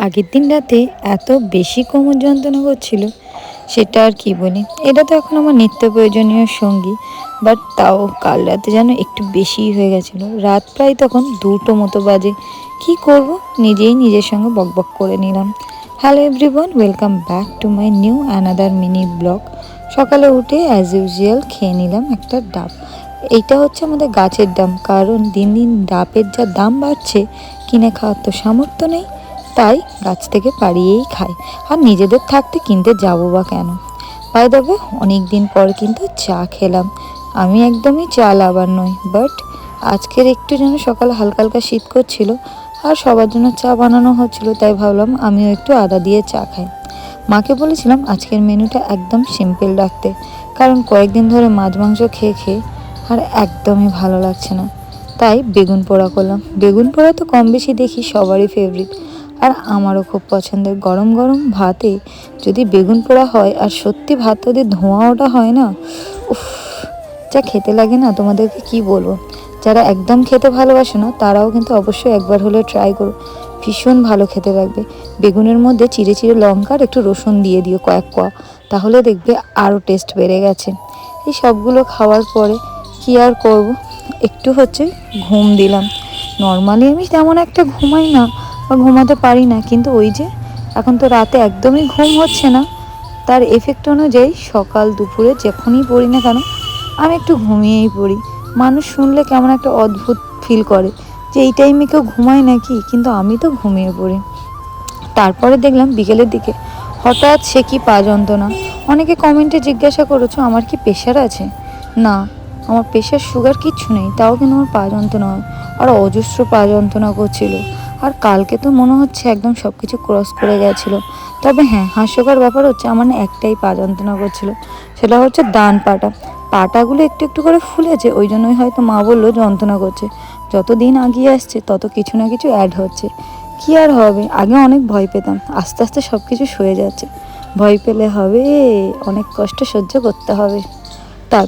আগের দিন রাতে এত বেশি কোমর যন্ত্রণা করছিল, সেটা আর কি বলি। এটা তো এখন আমার নিত্য প্রয়োজনীয় সঙ্গী, বাট তাও কাল রাতে যেন একটু বেশিই হয়ে গেছিলো। রাত প্রায় তখন 2টো মতো বাজে। কি করব, নিজেই নিজের সঙ্গে বকবক করে নিলাম। Hello everyone, welcome back to my new another mini blog. সকালে উঠে অ্যাজ ইউজুয়াল খেয়ে নিলাম একটা ডাব। এইটা হচ্ছে আমাদের গাছের ডাব, কারণ দিন দিন ডাবের যা দাম বাড়ছে, কিনে খাওয়ার তো সামর্থ্য নেই, তাই গাছ থেকে পাড়িয়েই খাই। আর নিজেদের থাকতে কিনতে যাবো বা কেন। বাই দ্য ওয়ে, অনেক দিন পর কিন্তু চা খেলাম। আমি একদমই চা লাভার নই, বাট আজকের একটু যেন সকালে হালকা হালকা শীত করছিল আর সবার জন্য চা বানানো হচ্ছিল, তাই ভাবলাম আমিও একটু আদা দিয়ে চা খাই। মাকে বলেছিলাম আজকের মেনুটা একদম সিম্পল রাখতে, কারণ কয়েকদিন ধরে মাছ মাংস খেয়ে খেয়ে আর একদমই ভালো লাগছে না। তাই বেগুন পোড়া করলাম। বেগুন পোড়া তো কম বেশি দেখি সবারই ফেভারিট, আর আমারও খুব পছন্দের। গরম গরম ভাতে যদি বেগুন পোড়া হয়, আর সত্যি ভাত যদি ধোঁয়া ওটা হয় না, উফ, যা খেতে লাগে না, তোমাদেরকে কি বলবো। যারা একদম খেতে ভালোবাসে না, তারাও কিন্তু অবশ্যই একবার হলে ট্রাই করো, ভীষণ ভালো খেতে লাগবে। বেগুনের মধ্যে চিড়ে চিড়ে লঙ্কা আর একটু রসুন দিয়ে দিও কয়েক কোয়া, তাহলে দেখবে আরও টেস্ট বেড়ে গেছে। এই সবগুলো খাওয়ার পরে কি আর করব, একটু হচ্ছে ঘুম দিলাম। নর্মালি আমি তেমন একটা ঘুমাই না বা ঘুমাতে পারি না, কিন্তু ওই যে এখন তো রাতে একদমই ঘুম হচ্ছে না, তার এফেক্ট অনুযায়ী সকাল দুপুরে যখনই পড়ি না কেন আমি একটু ঘুমিয়েই পড়ি। মানুষ শুনলে কেমন একটা অদ্ভুত ফিল করে যে এই টাইমে কেউ ঘুমায় নাকি, কিন্তু আমি তো ঘুমিয়ে পড়ি। তারপরে দেখলাম বিকেলের দিকে হঠাৎ সে কি পা যন্ত্রণা। অনেকে কমেন্টে জিজ্ঞাসা করেছো আমার কি প্রেশার আছে। না, আমার প্রেশার সুগার কিচ্ছু নেই, তাও কিন্তু আমার পা যন্ত্রণা হয়, আর অজস্র পা যন্ত্রণা করছিল। আর কালকে তো মনে হচ্ছে একদম সব কিছু ক্রস করে গেছিলো। তবে হ্যাঁ, হাস্যকর ব্যাপার হচ্ছে আমার না একটাই পা যন্ত্রণা করছিল, সেটা হচ্ছে ডান পাটা। পাটাগুলো একটু একটু করে ফুলেছে, ওই জন্যই হয়তো মা বললো যন্ত্রণা করছে। যত দিন আগিয়ে আসছে তত কিছু না কিছু অ্যাড হচ্ছে। কি আর হবে, আগে অনেক ভয় পেতাম, আস্তে আস্তে সব কিছু সয়ে যাচ্ছে। ভয় পেলে হবে, অনেক কষ্ট সহ্য করতে হবে। তার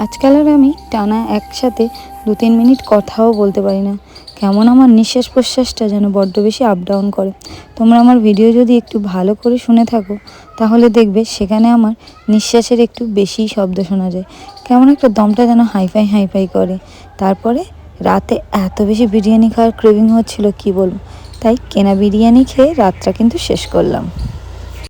আজকাল আর আমি টানা একসাথে 2-3 মিনিট কথাও বলতে পারি না। কেমন আমার নিঃশ্বাস প্রশ্বাসটা যেন বড্ড বেশি আপ ডাউন করে। তোমরা আমার ভিডিও যদি একটু ভালো করে শুনে থাকো, তাহলে দেখবে সেখানে আমার নিঃশ্বাসের একটু বেশি শব্দ শোনা যায়, কেমন একটা দমটা যেন হাইফাই হাইফাই করে। তারপরে রাতে এত বেশি বিরিয়ানি খাওয়ার ক্রেভিং হচ্ছিল কি বলবো, তাই কেনা বিরিয়ানি খেয়ে রাতটা কিন্তু শেষ করলাম।